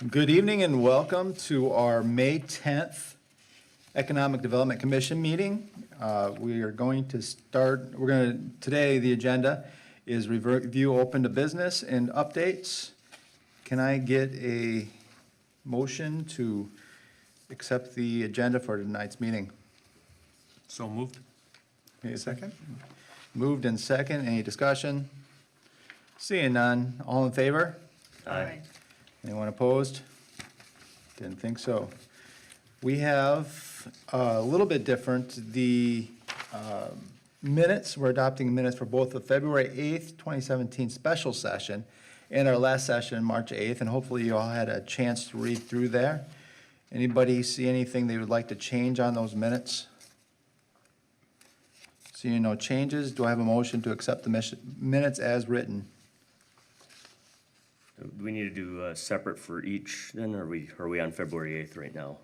Good evening and welcome to our May 10th Economic Development Commission meeting. We are going to start, today the agenda is review open to business and updates. Can I get a motion to accept the agenda for tonight's meeting? So moved. Okay, a second? Moved and second, any discussion? Seeing none, all in favor? Aye. Anyone opposed? Didn't think so. We have a little bit different, the minutes, we're adopting minutes for both the February 8th, 2017 special session and our last session, March 8th, and hopefully you all had a chance to read through there. Anybody see anything they would like to change on those minutes? Seeing no changes, do I have a motion to accept the minutes as written? Do we need to do separate for each then, or are we on February 8th right now?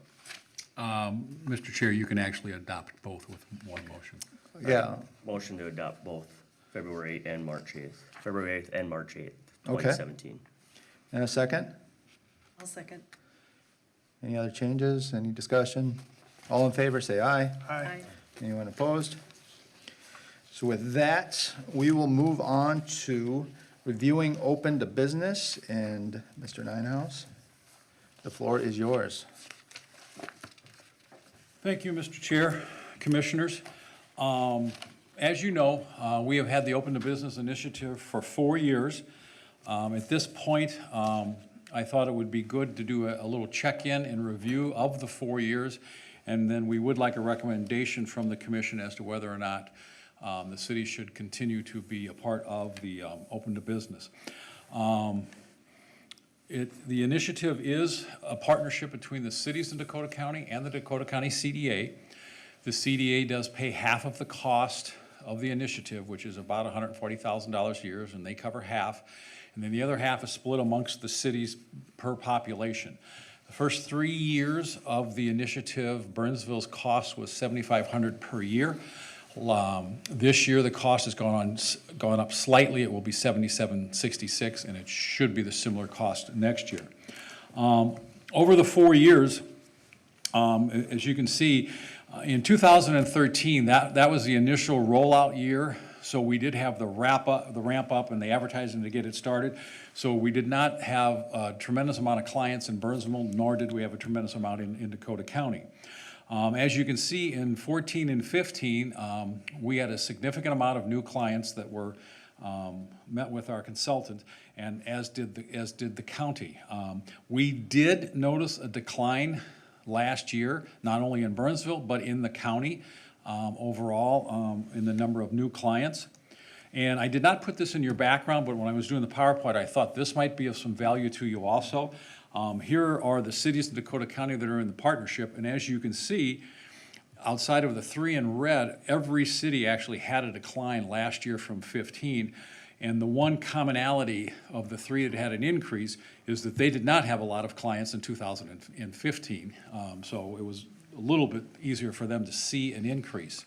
Mr. Chair, you can actually adopt both with one motion. Yeah, Motion to adopt both February 8th and March 8th, February 8th and March 8th, Okay. 2017. and a second? I'll second. Any other changes, any discussion? All in favor, say aye. Aye. Anyone opposed? So with that, we will move on to reviewing open to business, and Mr. Ninehouse, the floor is yours. Thank you, Mr. Chair, Commissioners. As you know, we have had the Open to Business Initiative for 4 years. At this point, I thought it would be good to do a little check-in and review of the 4 years, and then we would like a recommendation from the Commission as to whether or not the city should continue to be a part of the Open to Business. The initiative is a partnership between the cities in Dakota County and the Dakota County CDA. The CDA does pay half of the cost of the initiative, which is about $140,000 a year, and they cover half. And then the other half is split amongst the cities per population. The first 3 years of the initiative, Burnsville's cost was $7,500 per year. This year, the cost has gone up slightly. It will be $77.66, and it should be the similar cost next year. Over the 4 years, as you can see, in 2013, that was the initial rollout year. So we did have the ramp up and the advertising to get it started. So we did not have a tremendous amount of clients in Burnsville, nor did we have a tremendous amount in Dakota County. As you can see, in 14 and 15, we had a significant amount of new clients that were met with our consultant, and as did the county. We did notice a decline last year, not only in Burnsville, but in the county overall in the number of new clients. And I did not put this in your background, but when I was doing the PowerPoint, I thought this might be of some value to you also. Here are the cities in Dakota County that are in the partnership, and as you can see, outside of the 3 in red, every city actually had a decline last year from 15, and the one commonality of the 3 that had an increase is that they did not have a lot of clients in 2015, so it was a little bit easier for them to see an increase.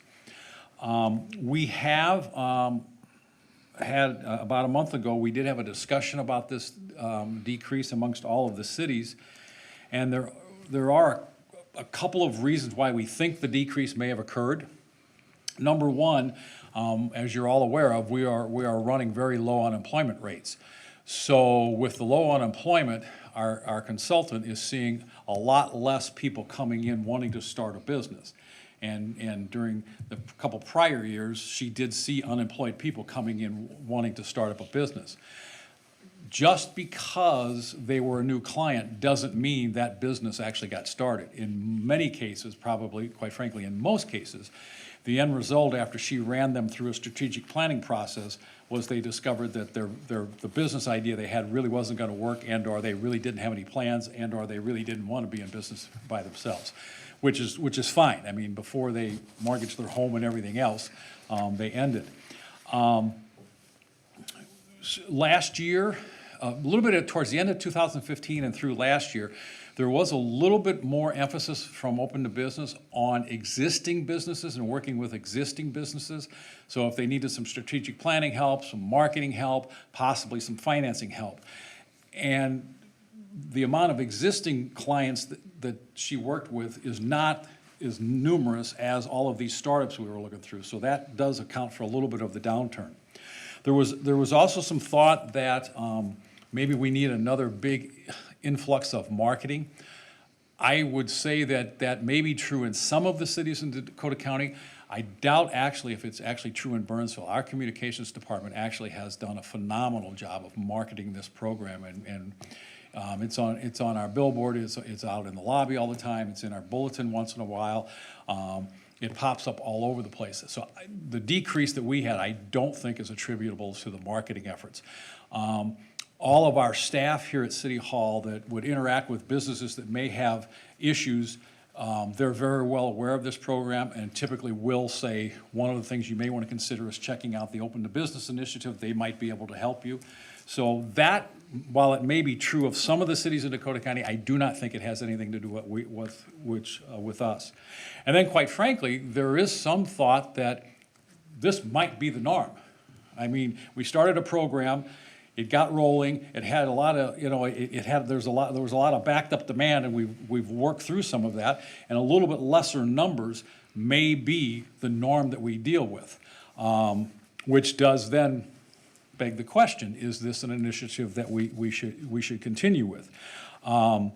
We have had about a month ago, we did have a discussion about this decrease amongst all of the cities, and there are a couple of reasons why we think the decrease may have occurred. Number one, as you're all aware of, we are running very low unemployment rates. So with the low unemployment, our consultant is seeing a lot less people coming in wanting to start a business. And during the couple prior years, she did see unemployed people coming in wanting to start up a business. Just because they were a new client doesn't mean that business actually got started. In many cases, probably, quite frankly, in most cases, the end result after she ran them through a strategic planning process was they discovered that the business idea they had really wasn't going to work, and or they really didn't have any plans, and or they really didn't want to be in business by themselves. Which is fine. I mean, before they mortgaged their home and everything else, they ended. Last year, a little bit towards the end of 2015 and through last year, there was a little bit more emphasis from Open to Business on existing businesses and working with existing businesses. So if they needed some strategic planning help, some marketing help, possibly some financing help. And the amount of existing clients that she worked with is not as numerous as all of these startups we were looking through. So that does account for a little bit of the downturn. There was also some thought that maybe we need another big influx of marketing. I would say that that may be true in some of the cities in Dakota County. I doubt actually if it's actually true in Burnsville. Our communications department actually has done a phenomenal job of marketing this program, and it's on our billboard, it's out in the lobby all the time, it's in our bulletin once in a while. It pops up all over the place. So the decrease that we had, I don't think is attributable to the marketing efforts. All of our staff here at City Hall that would interact with businesses that may have issues, they're very well aware of this program and typically will say, one of the things you may want to consider is checking out the Open to Business initiative. They might be able to help you. So that, while it may be true of some of the cities in Dakota County, I do not think it has anything to do with us. And then quite frankly, there is some thought that this might be the norm. I mean, we started a program, it got rolling, it had a lot of, there was a lot of backed up demand, and we've worked through some of that, and a little bit lesser numbers may be the norm that we deal with, which does then beg the question, is this an initiative that we should continue with? I'd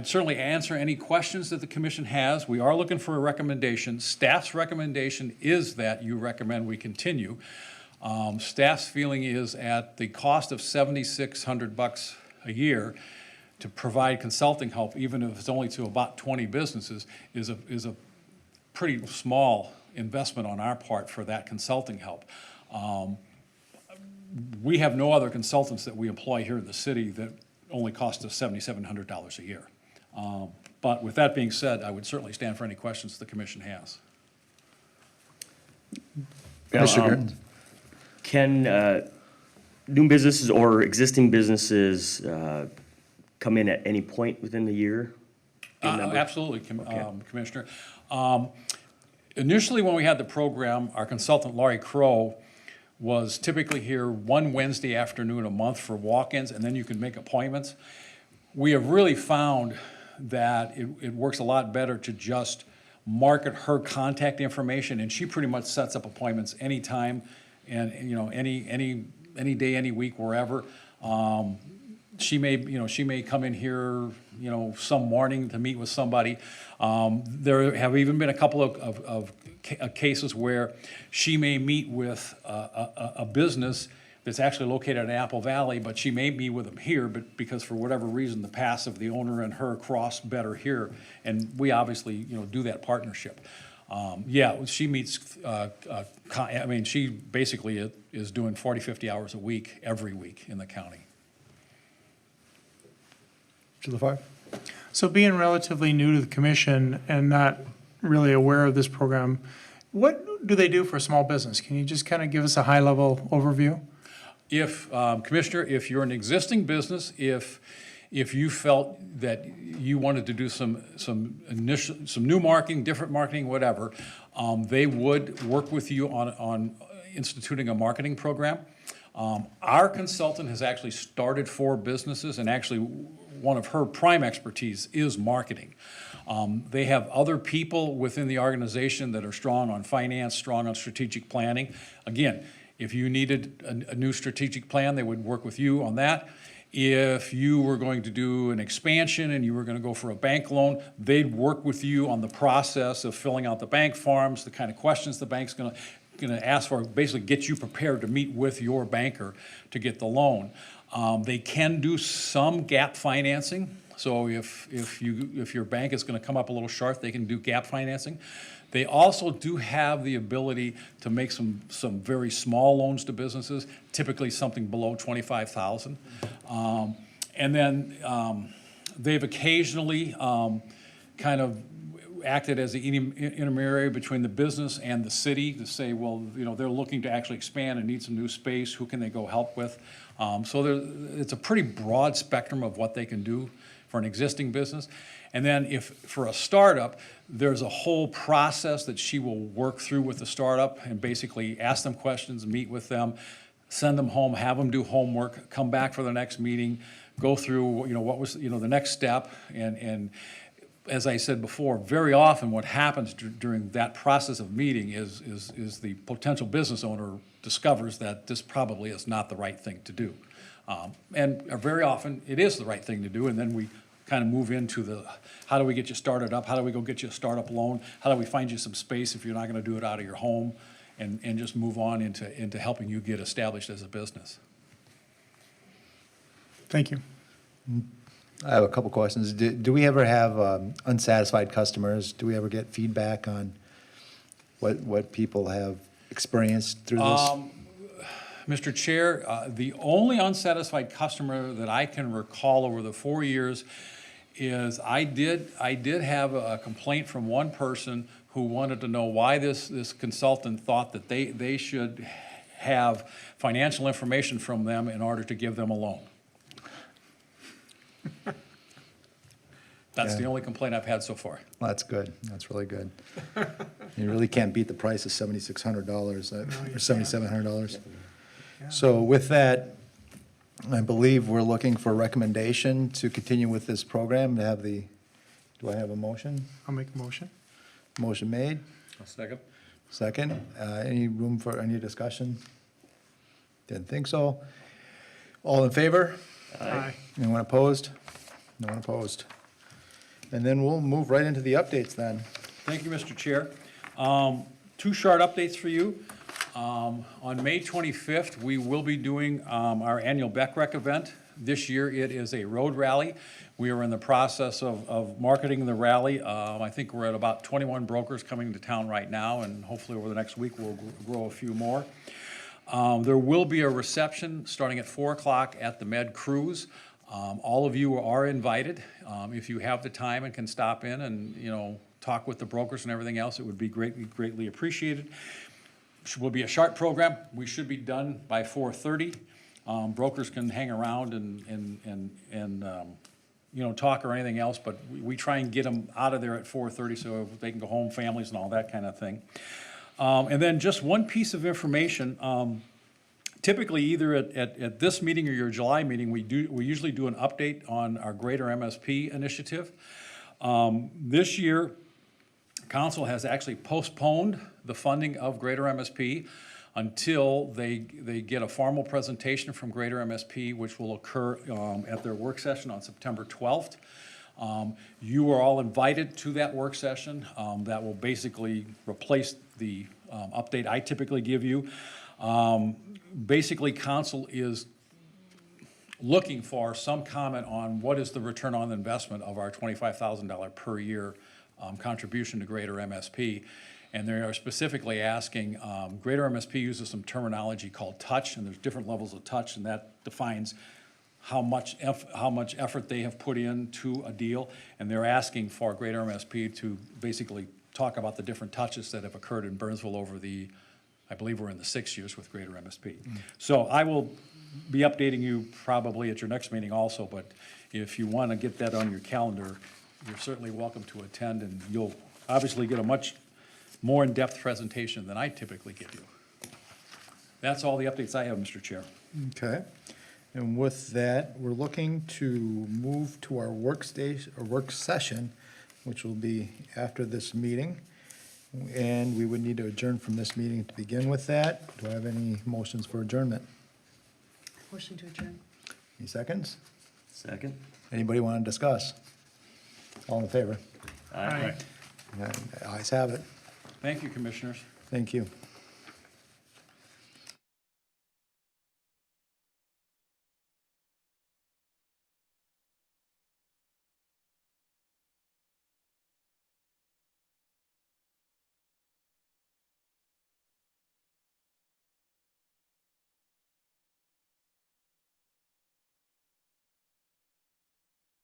certainly answer any questions that the commission has. We are looking for a recommendation. Staff's recommendation is that you recommend we continue. Staff's feeling is at the cost of $7,600 a year to provide consulting help, even if it's only to about 20 businesses, is a pretty small investment on our part for that consulting help. We have no other consultants that we employ here in the city that only cost us $7,700 a year. But with that being said, I would certainly stand for any questions the commission has. Can new businesses or existing businesses come in at any point within the year? Absolutely, Commissioner. Initially, when we had the program, our consultant, Laurie Crow, was typically here one Wednesday afternoon a month for walk-ins, and then you can make appointments. We have really found that it works a lot better to just market her contact information, and she pretty much sets up appointments anytime, and any day, any week, wherever. She may come in here, some morning to meet with somebody. There have even been a couple of cases where she may meet with a business that's actually located in Apple Valley, but she may meet with them here, but because for whatever reason, the paths of the owner and her cross better here, and we obviously, do that partnership. She meets, she basically is doing 40, 50 hours a week, every week in the county. To the fire. So being relatively new to the commission and not really aware of this program, what do they do for a small business? Can you just kind of give us a high-level overview? If, Commissioner, if you're an existing business, if you felt that you wanted to do some new marketing, different marketing, whatever, they would work with you on instituting a marketing program. Our consultant has actually started 4 businesses, and actually one of her prime expertise is marketing. They have other people within the organization that are strong on finance, strong on strategic planning. Again, if you needed a new strategic plan, they would work with you on that. If you were going to do an expansion and you were going to go for a bank loan, they'd work with you on the process of filling out the bank forms, the kind of questions the bank's going to ask for, basically get you prepared to meet with your banker to get the loan. They can do some gap financing. So if your bank is going to come up a little short, they can do gap financing. They also do have the ability to make some very small loans to businesses, typically something below $25,000. And then they've occasionally kind of acted as the intermediary between the business and the city to say, well, they're looking to actually expand and need some new space. Who can they go help with? So it's a pretty broad spectrum of what they can do for an existing business. And then if for a startup, there's a whole process that she will work through with the startup and basically ask them questions, meet with them, send them home, have them do homework, come back for the next meeting, go through, what was, the next step. And as I said before, very often what happens during that process of meeting is the potential business owner discovers that this probably is not the right thing to do. And very often, it is the right thing to do, and then we kind of move into the, how do we get you started up? How do we go get you a startup loan? How do we find you some space if you're not gonna do it out of your home? And just move on into helping you get established as a business. Thank you. I have a couple questions. Do we ever have unsatisfied customers? Do we ever get feedback on what people have experienced through this? Mr. Chair, the only unsatisfied customer that I can recall over the 4 years is I did have a complaint from one person who wanted to know why this consultant thought that they should have financial information from them in order to give them a loan. That's the Yeah. only complaint I've had so far. Well, that's good. That's really good. You really can't beat the price of $7,600 or $7,700. So with that, I believe we're looking for a recommendation to continue with this program, to have do I have a motion? I'll make a motion. Motion made, Second? second. Any room for any discussion? Didn't think so. All in favor? Aye. Anyone opposed? No one opposed. And then we'll move right into the updates then. Thank you, Mr. Chair. Two short updates for you. On May 25th, we will be doing our annual BECREC event. This year, it is a road rally. We are in the process of marketing the rally. I think we're at about 21 brokers coming to town right now, and hopefully over the next week, we'll grow a few more. There will be a reception starting at 4 o'clock at the Med Cruise. All of you are invited. If you have the time and can stop in and, talk with the brokers and everything else, it would be greatly appreciated. Will be a sharp program. We should be done by 4:30. Brokers can hang around and talk or anything else, but we try and get them out of there at 4:30 so they can go home, families and all that kind of thing. And then just one piece of information. Typically, either at this meeting or your July meeting, we usually do an update on our Greater MSP initiative. This year, Council has actually postponed the funding of Greater MSP until they get a formal presentation from Greater MSP, which will occur at their work session on September 12th. You are all invited to that work session. That will basically replace the update I typically give you. Basically, Council is looking for some comment on what is the return on investment of our $25,000 per year contribution to Greater MSP. And they are specifically asking, Greater MSP uses some terminology called touch, and there's different levels of touch, and that defines how much effort they have put into a deal. And they're asking for Greater MSP to basically talk about the different touches that have occurred in Burnsville over I believe we're in the 6 years with Greater MSP. So I will be updating you probably at your next meeting also, but if you want to get that on your calendar, you're certainly welcome to attend, and you'll obviously get a much more in-depth presentation than I typically give you. That's all the updates I have, Mr. Chair. Okay. And with that, we're looking to move to our work session, which will be after this meeting. And we would need to adjourn from this meeting to begin with that. Do I have any motions for adjournment? Motion to adjourn. Any seconds? Second? Anybody want to discuss? All in favor? Aye. Ayes have it. Thank you, Commissioners. Thank you.